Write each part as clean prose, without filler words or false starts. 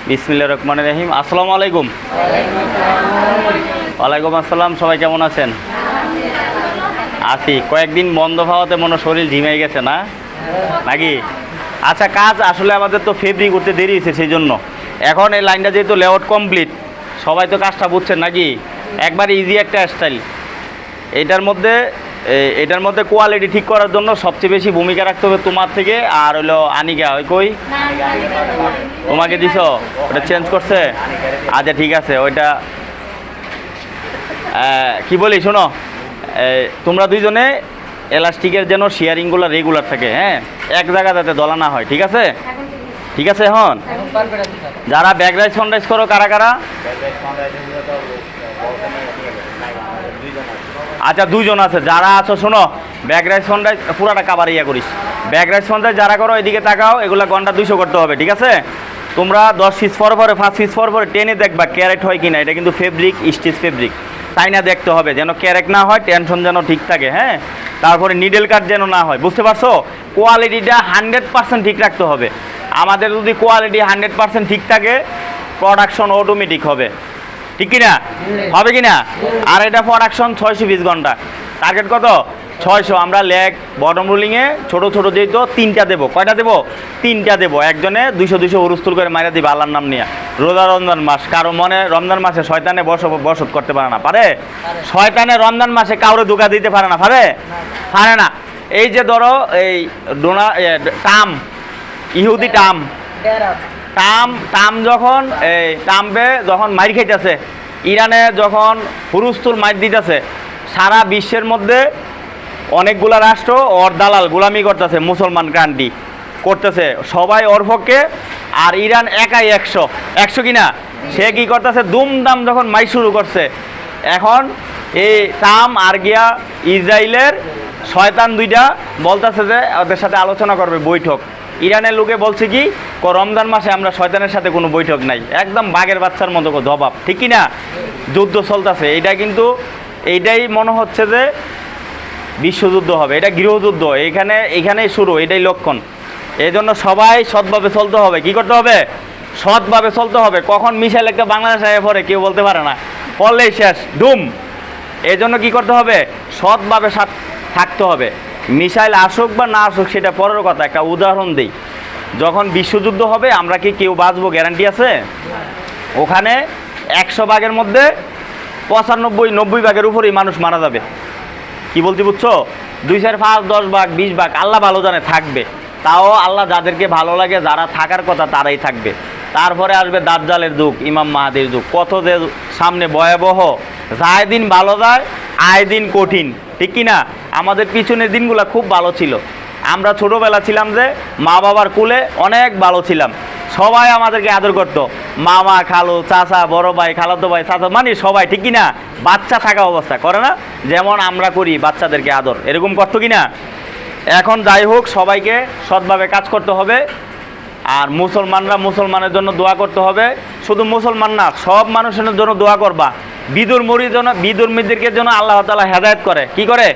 বিসমিল্লাহির রহমানির রহিম। আসসালামু আলাইকুম। ওয়ালাইকুম আসসালাম। সবাই কেমন আছেন? আছি। কয়েকদিন বন্ধ পাওয়াতে মনে শরীর ঝিমাই গেছে না নাকি? আচ্ছা, কাজ আসলে আমাদের তো ফেব্রিক করতে দেরি হয়েছে, সেই জন্য এখন এই লাইনটা যেহেতু লেআউট কমপ্লিট, সবাই তো কাজটা বুঝছেন নাকি? একবার ইজি একটা স্টাইল। এটার মধ্যে কোয়ালিটি ঠিক করার জন্য সবচেয়ে বেশি ভূমিকা রাখতে হবে তোমার থেকে। আর হলো আনিকা, ওই কই তোমাকে দিছো, ওটা চেঞ্জ করছে। আচ্ছা ঠিক আছে, ওইটা কি বলি শোনো, তোমরা দুইজনে এলাস্টিকের যেন শেয়ারিংগুলো রেগুলার থাকে, হ্যাঁ, এক জায়গা যাতে দলা না হয়, ঠিক আছে? ঠিক আছে। এখন যারা ব্যাক রাইজ ফ্রন্ট রাইজ করো, কারা কারা? আচ্ছা, দুইজন আছে। যারা আছো শোনো, ব্যাক রাইজ ফ্রন্ট রাইজ পুরাটা কাবার ইয়া করিস। ব্যাক রাইজ ফ্রন্ট রাইজ যারা করো এদিকে তাকাও, এগুলো ঘন্টা 200 করতে হবে, ঠিক আছে? তোমরা 10 পিস পরে 5 পিস পরে টেনে দেখবা ক্যারেট হয় কিনা। এটা কিন্তু ফেব্রিক, স্টিচ ফেব্রিক, তাই না? দেখতে হবে যেন ক্যারেক না হয়, টেনশন যেন ঠিক থাকে, হ্যাঁ। তারপরে নিডেল কাট যেন না হয়, বুঝতে পারছো? কোয়ালিটিটা 100% ঠিক রাখতে হবে। আমাদের যদি কোয়ালিটি 100% ঠিক থাকে, প্রোডাকশন অটোমেটিক হবে, ঠিক কিনা? হবে কিনা? আর এটা প্রোডাকশন 600 পিস ঘন্টা। টার্গেট কত? 600। আমরা লেগ বটম রুলিংয়ে ছোট ছোট যেহেতু 3টা দেবো। কয়টা দেবো? 3টা দেবো। একজনে 200 হুরুস্তুল করে মাইরা দিবে আল্লাহর নাম নিয়ে। রোজা রমজান মাস, কারো মনে রমজান মাসে শয়তানে বসত করতে পারে না, পারে? শয়তানে রমজান মাসে কাউরে ধোঁকা দিতে পারে না, পারে? পারে না। এই যে ধরো এই টাম, ইহুদি টাম যখন এই টাম্পে যখন মাইর খাইতেছে, ইরানে যখন হুরুস্তুল মাইর দিতেছে, সারা বিশ্বের মধ্যে অনেকগুলা রাষ্ট্র ওর দালাল গোলামি করতেছে, মুসলমান কান্ট্রি করতেছে, সবাই ওর পক্ষে। আর ইরান একাই 100 কিনা? সে কি করতেছে, দুমদাম যখন মাইর শুরু করছে, এখন এই টাম আর গিয়া ইসরায়েলের শয়তান দুইটা বলতেছে যে ওদের সাথে আলোচনা করবে, বৈঠক। ইরানের লোকে বলছে কি, রমজান মাসে আমরা শয়তানের সাথে কোনো বৈঠক নাই, একদম বাঘের বাচ্চার মতো জবাব, ঠিক কিনা? যুদ্ধ চলতেছে। এটা কিন্তু এইটাই মনে হচ্ছে যে বিশ্বযুদ্ধ হবে, এটা গৃহযুদ্ধ, এখানেই শুরু, এটাই লক্ষণ। এই জন্য সবাই সৎভাবে চলতে হবে। কি করতে হবে? সৎভাবে চলতে হবে। কখন মিসাইল একটা বাংলাদেশ আগে পড়ে কেউ বলতে পারে না, পড়লেই শেষ, ডুম। এই জন্য কী করতে হবে? সৎভাবে থাকতে হবে। মিসাইল আসুক বা না আসুক সেটা পরের কথা। একটা উদাহরণ দিই, যখন বিশ্বযুদ্ধ হবে আমরা কি কেউ বাঁচবো গ্যারান্টি আছে? ওখানে 100 ভাগের মধ্যে 95-90 ভাগের উপরেই মানুষ মারা যাবে। কি বলছি বুঝছো? 2, 4, 5, 10 ভাগ 20 ভাগ আল্লাহ ভালো জানে থাকবে। তাও আল্লাহ যাদেরকে ভালো লাগে, যারা থাকার কথা তারাই থাকবে। তারপরে আসবে দাজ্জালের যুগ, ইমাম মাহাদির যুগ, কত যে সামনে ভয়াবহ। যায় দিন ভালো যায়, আয় দিন কঠিন, ঠিক কি না? আমাদের পিছনের দিনগুলো খুব ভালো ছিল। আমরা ছোটোবেলা ছিলাম যে মা বাবার কুলে অনেক ভালো ছিলাম। সবাই আমাদেরকে আদর করতো, মামা, খালু, চাচা, বড় ভাই, খালাতো ভাই, চাচা, মানে সবাই, ঠিক কিনা? বাচ্চা থাকা অবস্থা করে না, যেমন আমরা করি বাচ্চাদেরকে আদর, এরকম করতো কিনা? এখন যাই হোক, সবাইকে সৎভাবে কাজ করতে হবে। আর মুসলমানরা মুসলমানের জন্য দোয়া করতে হবে। শুধু মুসলমান না, সব মানুষের জন্য দোয়া করবা। বিধর্মীদেরকে জন্য আল্লাহ তাআলা হেদায়েত করে। কি করে?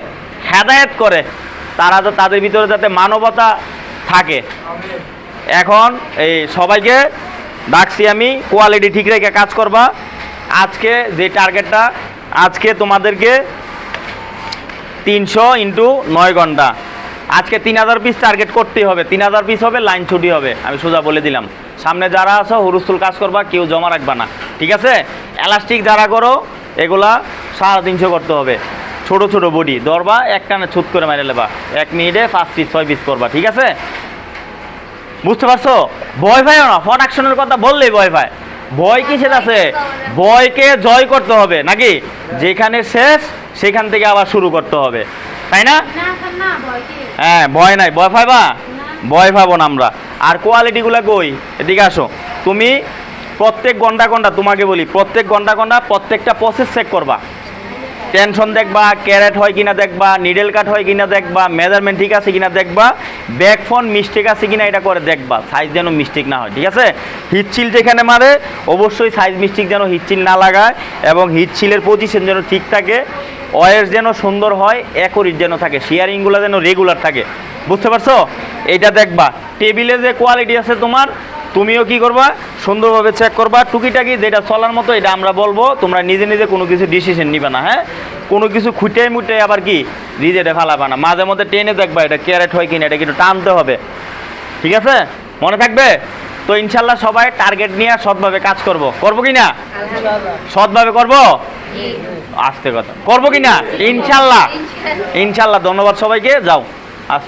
হেদায়েত করে। তাদের ভিতরে যাতে মানবতা থাকে। এখন এই সবাইকে ডাকছি আমি, কোয়ালিটি ঠিক রেখে কাজ করবা। আজকে যে টার্গেটটা, আজকে তোমাদেরকে 300 × 9 ঘন্টা, আজকে 3000 পিস টার্গেট করতেই হবে। 3000 পিস হবে, লাইন ছুটি হবে, আমি সোজা বলে দিলাম। সামনে যারা আছো হুরুস্তুল কাজ করবা, কেউ জমা রাখবা না, ঠিক আছে? এলাস্টিক যারা করো এগুলা 350 করতে হবে। ছোট ছোট বডি ধরবা, এক টানে ছুট করে মেরে নেবা, 1 মিনিটে 5 পিস 6 পিস করবা, ঠিক আছে? বুঝতে পারছো? ভয় পাইও না। প্রোডাকশনের কথা বললেই ভয় পায়। ভয় কিসের আছে? ভয়কে জয় করতে হবে নাকি? যেখানে শেষ সেখান থেকে আবার শুরু করতে হবে, তাই না? হ্যাঁ, ভয় নাই। ভয় পাইবা? ভয় পাবো না আমরা। আর কোয়ালিটিগুলো কই, এদিকে আসো। তুমি প্রত্যেক ঘন্টা তোমাকে বলি, প্রত্যেক ঘন্টা প্রত্যেকটা প্রসেস চেক করবা। টেনশন দেখবা, ক্যারেট হয় কিনা দেখবা, নিডেল কাট হয় কিনা দেখবা, মেজারমেন্ট ঠিক আছে কিনা দেখবা, ব্যাক ফোন মিস্টেক আছে কিনা এটা করে দেখবা, সাইজ যেন মিস্টেক না হয়, ঠিক আছে? হিটচিল যেখানে মারে অবশ্যই সাইজ মিস্টেক যেন হিটচিল না লাগায়, এবং হিটচিলের পজিশন যেন ঠিক থাকে, ওয়ের যেন সুন্দর হয়, অ্যাকুরেট যেন থাকে, শেয়ারিংগুলো যেন রেগুলার থাকে, বুঝতে পারছো? এইটা দেখবা। টেবিলে যে কোয়ালিটি আছে তোমার, তুমিও কি করবা, সুন্দরভাবে চেক করবা, টুকিটাকি যেটা চলার মতো এটা আমরা বলবো, তোমরা নিজে নিজে কোনো কিছু ডিসিশন নিবে না। হ্যাঁ, কোনো কিছু খুঁটে মুটে আবার কি রিজেটে ফেলাবা না, মাঝে মধ্যে টেনে দেখবা এটা ক্যারেট হয় কিনা, এটা কিন্তু টানতে হবে, ঠিক আছে, মনে থাকবে। তো ইনশাল্লাহ সবাই টার্গেট নিয়ে সৎভাবে কাজ করব কি না, সৎভাবে করব, আস্তে কথা করব কি না, ইনশাল্লাহ। ইনশাল্লাহ, ধন্যবাদ সবাইকে, যাও আস।